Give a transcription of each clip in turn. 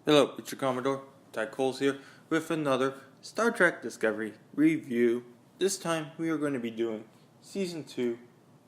Hello, it's your Commodore, Ty Coles here, with another Star Trek Discovery review. This time we are going to be doing Season 2,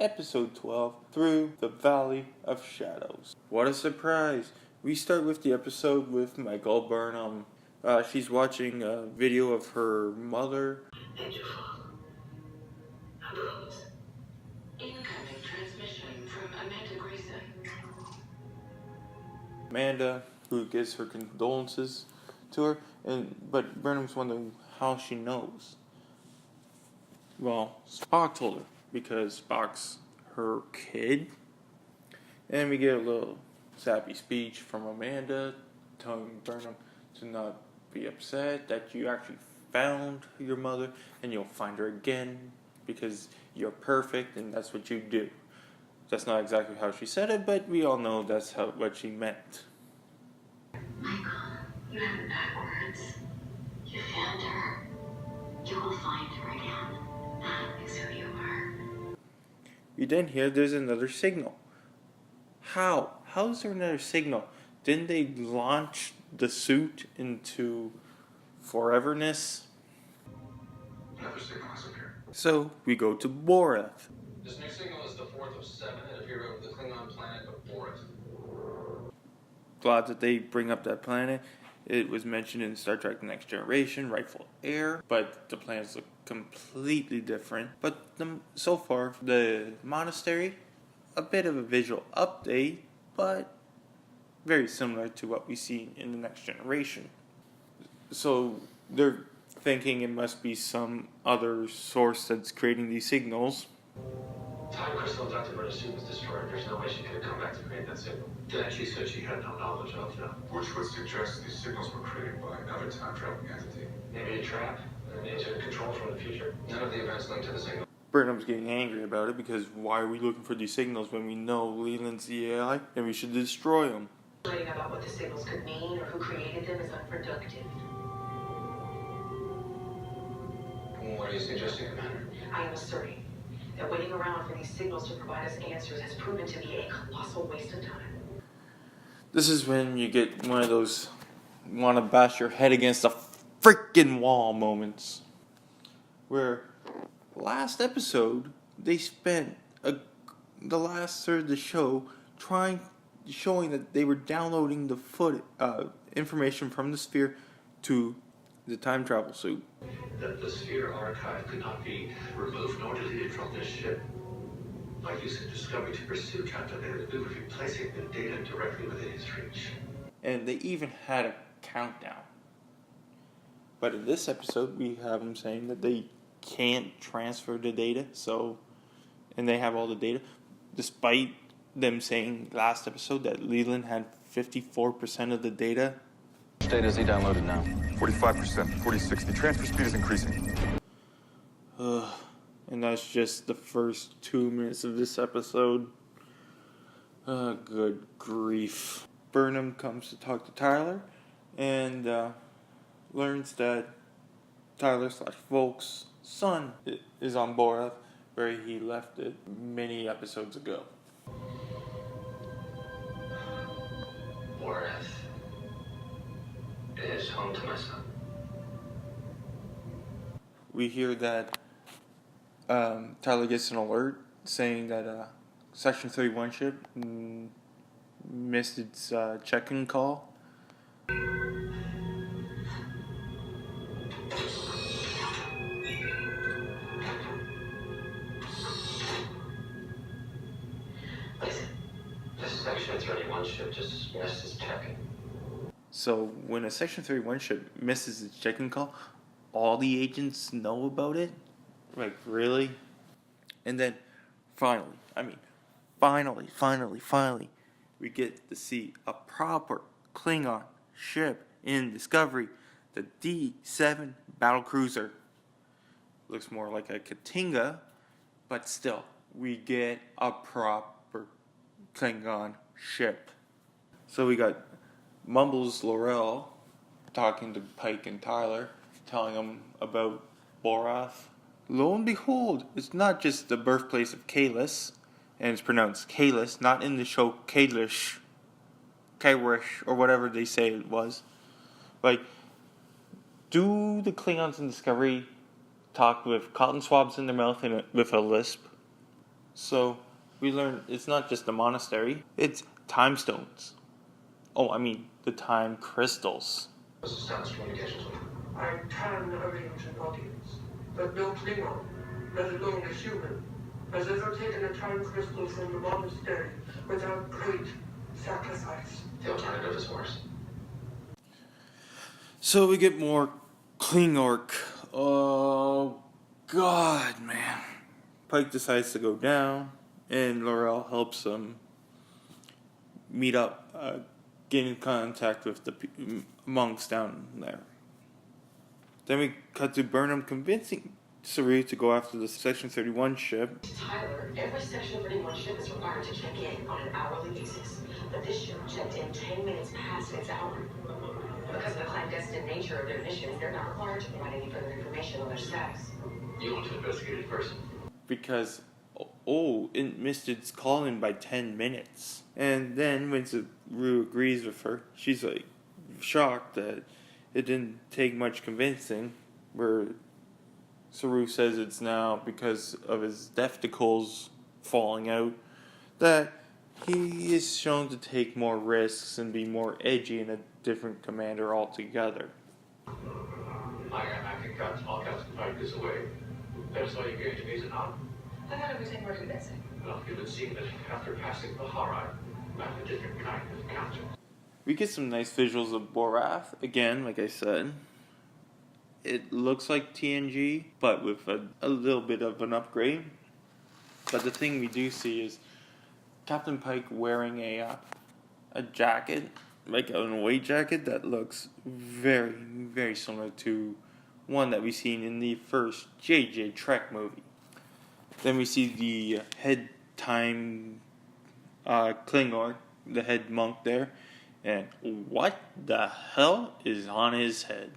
Episode 12, Through the Valley of Shadows. What a surprise! We start with the episode with Michael Burnham. She's watching a video of her mother. Incoming transmission from Amanda Grayson. Amanda, who gives her condolences to her, but Burnham's wondering how she knows. Well, Spock told her, because Spock's her kid. And we get a little sappy speech from Amanda, telling Burnham to not be upset, that you actually found your mother, and you'll find her again, because you're perfect, and that's what you do. That's not exactly how she said it, but we all know that's what she meant. Michael, you have it backwards. You found her. You will find her again. That is who you are. We then hear there's another signal. How? How is there another signal? Didn't they launch the suit into foreverness? Another signal has appeared. So we go to Boreth. This new signal is the fourth of 7. It appeared over the Klingon planet of Boreth. Glad that they bring up that planet. It was mentioned in Star Trek The Next Generation, Rightful Heir, but the planets look completely different. But so far, the monastery, a bit of a visual update, but very similar to what we see in The Next Generation. So they're thinking it must be some other source that's creating these signals. Time crystal in Dr. Burnham's suit was destroyed. There's no way she could have come back to create that signal. That she said she had no knowledge of, no. Which would suggest these signals were created by another time-traveling entity. Maybe a trap, an agent control from the future. None of the events linked to the signal. Burnham's getting angry about it because why are we looking for these signals when we know Leland's the AI and we should destroy them? Writing about what the signals could mean or who created them is unproductive. What are you suggesting, Commander? I am asserting that waiting around for these signals to provide us answers has proven to be a colossal waste of time. This is when you get one of those want to bash your head against a freaking wall moments. Where last episode, they spent the last third of the show showing that they were downloading the information from the sphere to the time travel suit. That the sphere archive could not be removed nor deleted from this ship. By using Discovery to pursue Captain Leonard, we would be placing the data directly within his reach. And they even had a countdown. But in this episode, we have them saying that they can't transfer the data, and they have all the data, despite them saying last episode that Leland had 54% of the data. Which data is he downloaded now? 45%, 4060. Transfer speed is increasing. And that's just the first 2 minutes of this episode. Good grief. Burnham comes to talk to Tyler and learns that Tyler/Volk's son is on Boreth, where he left it many episodes ago. Boreth is home to my son. We hear that Tyler gets an alert saying that Section 31 ship missed its check-in call. Listen, this Section 31 ship just missed its check-in. So when a Section 31 ship misses its check-in call, all the agents know about it? Like, really? And then, finally, we get to see a proper Klingon ship in Discovery, the D7 battlecruiser. Looks more like a Katinga, but still, we get a proper Klingon ship. So we got Mumbles Laurel talking to Pike and Tyler, telling them about Borath. Lo and behold, it's not just the birthplace of Kalis, and it's pronounced Kalis, not in the show Kalish, or whatever they say it was. Like, do the Klingons in Discovery talk with cotton swabs in their mouth and with a lisp? So we learn it's not just a monastery, it's time stones. Oh, I mean the time crystals. Establish communications with them. I can arrange an audience, but no Klingon, let alone a human, has ever taken a time crystal from the monastery without great sacrifice. The alternative is worse. So we get more Klingork. Oh, God, man. Pike decides to go down, and Laurel helps him meet up, get in contact with the monks down there. Then we cut to Burnham convincing Saru to go after the Section 31 ship. Tyler, every Section 31 ship is required to check in on an hourly basis. But this ship checked in 10 minutes past its hour. Because of the clandestine nature of their missions, they're not required to provide any further information on their status. You want to investigate it first? Because, it missed its call-in by 10 minutes. And then when Saru agrees with her, she's like shocked that it didn't take much convincing, where Saru says it's now because of his defticles falling out that he is shown to take more risks and be more edgy and a different commander altogether. I think all Captain Pike is away. That's why you're going to me, is it not? I thought it would take more convincing. Well, it would seem that after passing Bahara, I have a different kind of encounter. We get some nice visuals of Borath, again, like I said. It looks like TNG, but with a little bit of an upgrade. But the thing we do see is Captain Pike wearing a jacket, like an away jacket that looks very, very similar to one that we've seen in the first JJ Trek movie. Then we see the head time Klingon, the head monk there, and what the hell is on his head?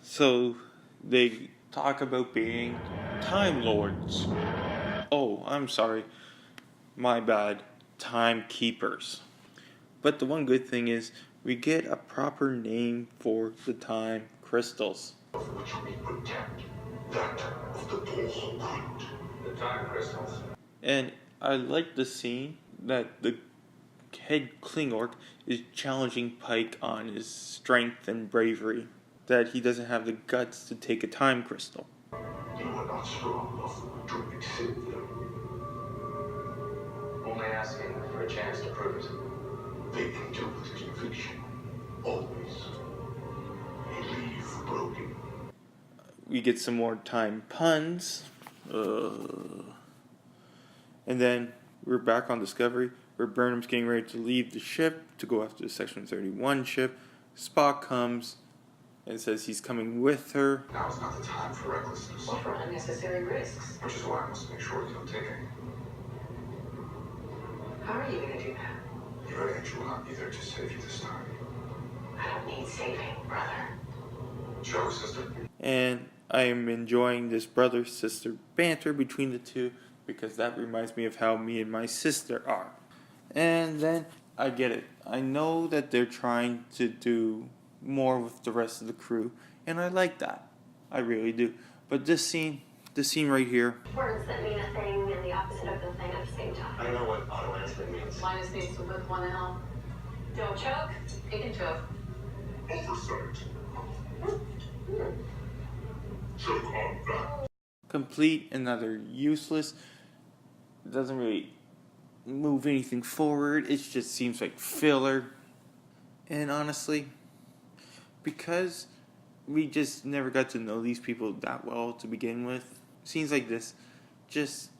So they talk about being Time Lords. Oh, I'm sorry. My bad. Timekeepers. But the one good thing is we get a proper name for the time crystals. Which we protect. That of the Bullhorn. The time crystals. And I like the scene that the head Klingork is challenging Pike on his strength and bravery. That he doesn't have the guts to take a time crystal. You are not strong enough to accept them. Only asking for a chance to prove it. They can do with conviction. Always. They leave broken. We get some more time puns. And then we're back on Discovery, where Burnham's getting ready to leave the ship to go after the Section 31 ship. Spock comes and says he's coming with her. Now is not the time for recklessness. Or for unnecessary risks. Which is why I must make sure you don't take any. How are you going to do that? Your age will not be there to save you this time. I don't need saving, brother. Show, sister. And I am enjoying this brother-sister banter between the two because that reminds me of how me and my sister are. And then I get it. I know that they're trying to do more with the rest of the crew, and I like that. I really do. But this scene right here. Words that mean a thing and the opposite of the thing at the same time. I don't know what auto-answering means. Line of space with one L. Don't choke. It can choke. Oversight. Choke on that. Complete, another useless. It doesn't really move anything forward. It just seems like filler. And honestly, because we just never got to know these people that well to begin with, scenes like this just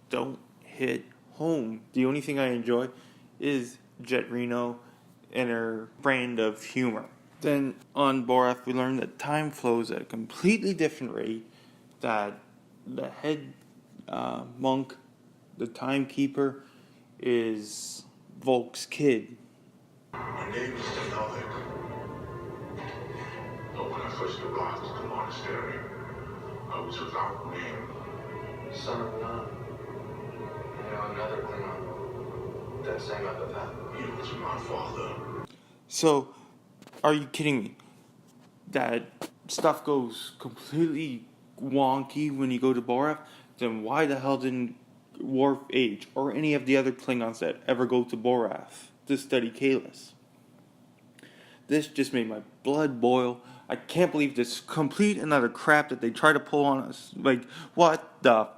don't hit home. The only thing I enjoy is Jet Reno inner brand of humor. Then on Borath, we learn that time flows at a completely different rate, that the head monk, the timekeeper, is Volk's kid. My name is Denalik. But when I first arrived at the monastery, I was without name. Son of none. You know, another Klingon. That same epithet. He was my father. So, are you kidding me? That stuff goes completely wonky when you go to Borath? Then why the hell didn't Worf H or any of the other Klingons that ever go to Borath to study Kahless? This just made my blood boil. I can't believe this complete and utter crap that they try to pull on us. Like, what the...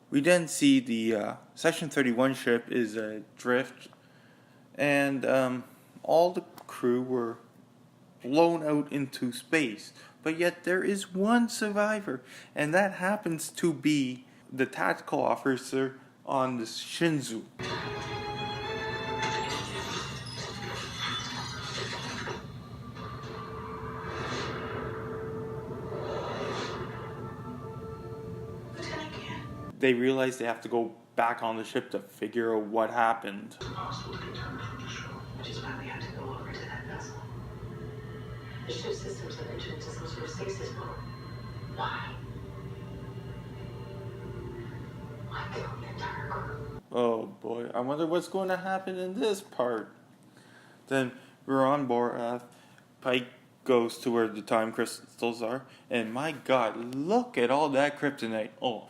We then see the Section 31 ship is adrift, and all the crew were blown out into space. But yet there is one survivor, and that happens to be the tactical officer on the Shinzu. They realize they have to go back on the ship to figure out what happened. It's impossible to contend from the show. Which is why we have to go over to that vessel. The ship's systems have entered into some sort of stasis mode. Why? Why kill the entire crew? Oh boy, I wonder what's going to happen in this part. Then we're on Borath. Pike goes to where the time crystals are, and my god, look at all that kryptonite. Oh,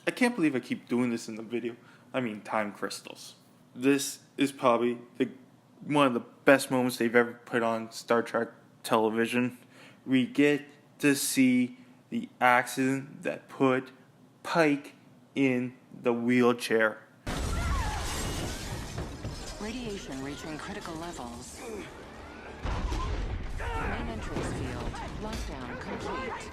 I can't believe I keep doing this in the video. I mean, time crystals. This is probably one of the best moments they've ever put on Star Trek television. We get to see the accident that put Pike in the wheelchair. Radiation reaching critical levels. Main entrance field. Lockdown complete.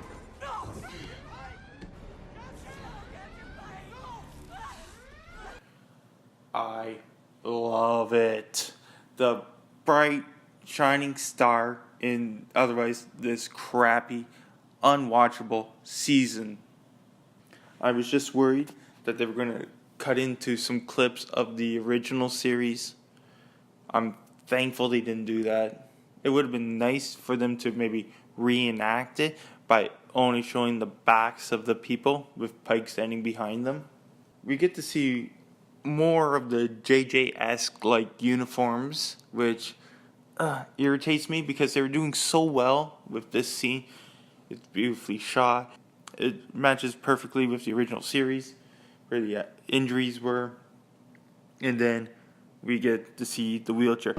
I love it. The bright, shining star in otherwise this crappy, unwatchable season. I was just worried that they were going to cut into some clips of the original series. I'm thankful they didn't do that. It would have been nice for them to maybe reenact it by only showing the backs of the people with Pike standing behind them. We get to see more of the JJ-esque like uniforms, which irritates me because they were doing so well with this scene. It's beautifully shot. It matches perfectly with the original series where the injuries were. And then we get to see the wheelchair.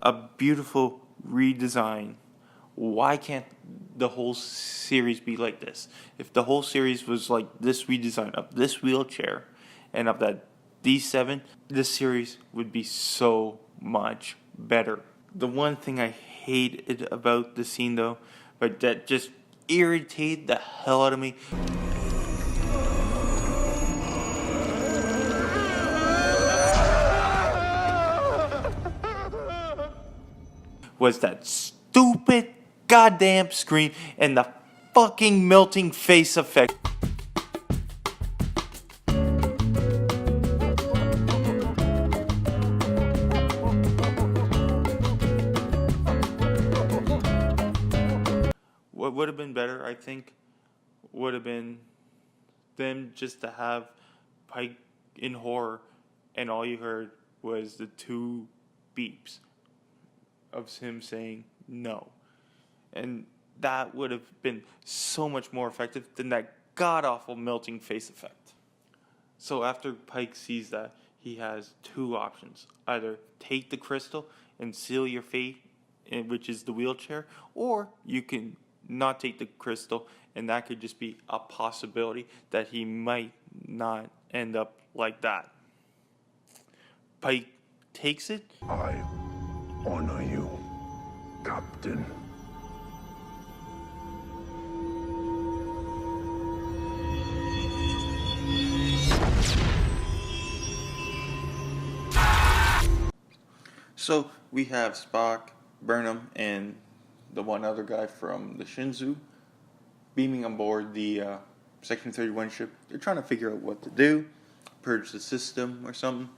A beautiful redesign. Why can't the whole series be like this? If the whole series was like this redesign of this wheelchair and of that D7, this series would be so much better. The one thing I hated about the scene though, but that just irritated the hell out of me, was that stupid goddamn screen and the fucking melting face effect. What would have been better, I think, would have been them just to have Pike in horror and all you heard was the two beeps of him saying no. And that would have been so much more effective than that god-awful melting face effect. So after Pike sees that, he has two options. Either take the crystal and seal your fate, which is the wheelchair, or you can not take the crystal, and that could just be a possibility that he might not end up like that. Pike takes it. I honor you, Captain. So we have Spock, Burnham, and the one other guy from the Shinzu beaming on board the Section 31 ship. They're trying to figure out what to do, purge the system or something.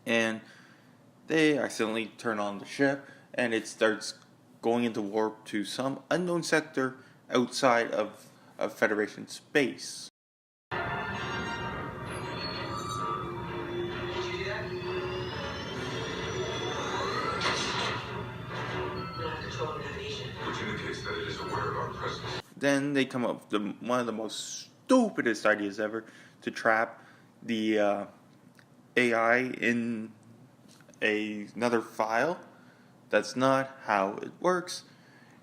And they accidentally turn on the ship, and it starts going into warp to some unknown sector outside of Federation space. Did you do that? Not control navigation. Which indicates that it is aware of our presence. Then they come up with one of the most stupidest ideas ever to trap the AI in another file. That's not how it works.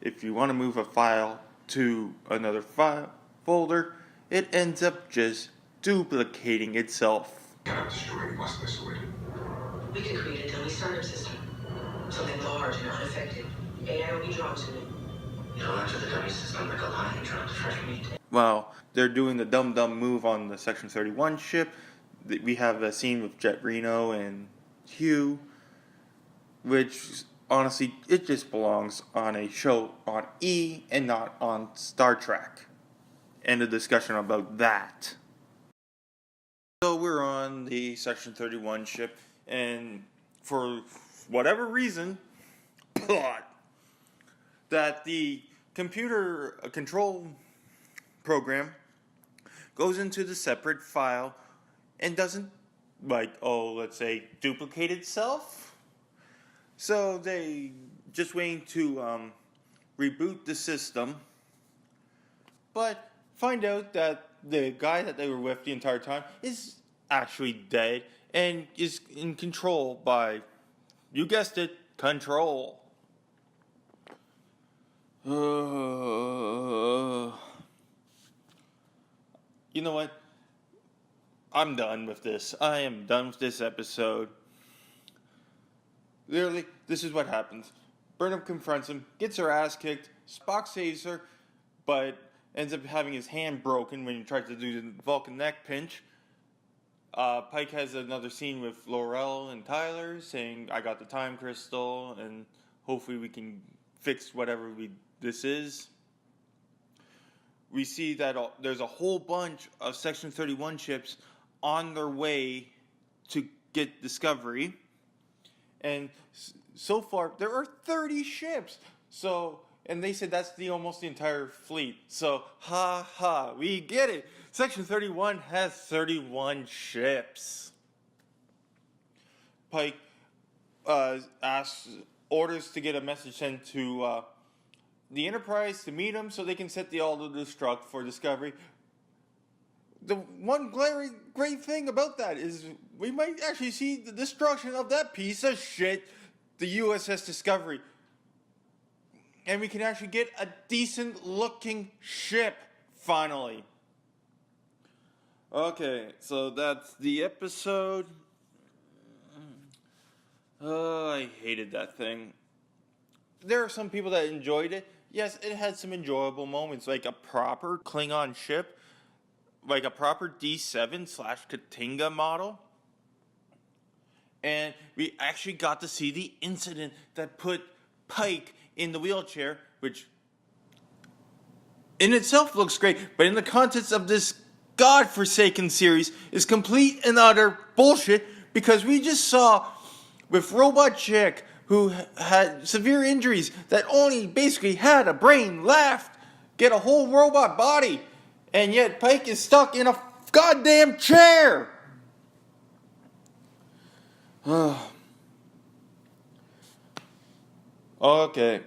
If you want to move a file to another file folder, it ends up just duplicating itself. Cannot destroy it once isolated. We can create a dummy startup system. Something large and unaffected. AI will be drawn to it. It'll enter the dummy system like a lion drawn to fresh meat. While they're doing the dumb move on the Section 31 ship, we have a scene with Jet Reno and Hugh, which honestly, it just belongs on a show on E and not on Star Trek. End of discussion about that. So we're on the Section 31 ship, and for whatever reason, that the computer control program goes into the separate file and doesn't, let's say, duplicate itself. So they just waiting to reboot the system, but find out that the guy that they were with the entire time is actually dead and is in control by, you guessed it, control. You know what? I'm done with this. I am done with this episode. Literally, this is what happens. Burnham confronts him, gets her ass kicked, Spock saves her, but ends up having his hand broken when he tries to do the Vulcan neck pinch. Pike has another scene with Laurel and Tyler saying, I got the time crystal, and hopefully we can fix whatever this is. We see that there's a whole bunch of Section 31 ships on their way to get Discovery. And so far, there are 30 ships. And they said that's almost the entire fleet. So, we get it. Section 31 has 31 ships. Pike asks orders to get a message sent to the Enterprise to meet him so they can set the auto-destruct for Discovery. The one great thing about that is we might actually see the destruction of that piece of shit, the USS Discovery. And we can actually get a decent-looking ship, finally. Okay, so that's the episode. I hated that thing. There are some people that enjoyed it. Yes, it had some enjoyable moments, like a proper Klingon ship, like a proper D7/Katinga model. And we actually got to see the incident that put Pike in the wheelchair, which in itself looks great, but in the context of this godforsaken series is complete and utter bullshit, because we just saw with Robot Chick, who had severe injuries that only basically had a brain left, get a whole robot body, and yet Pike is stuck in a goddamn chair. Okay.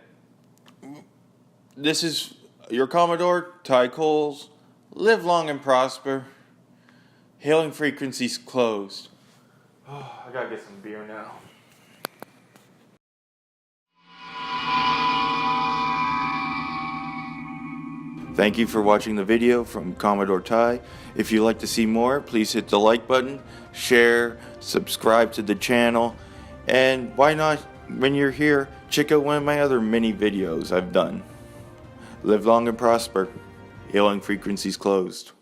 This is your Commodore, Ty Coles. Live long and prosper. Hailing frequencies closed. I gotta get some beer now. Thank you for watching the video from Commodore Ty. If you'd like to see more, please hit the like button, share, subscribe to the channel, and why not, when you're here, check out one of my other mini videos I've done. Live long and prosper. Hailing frequencies closed.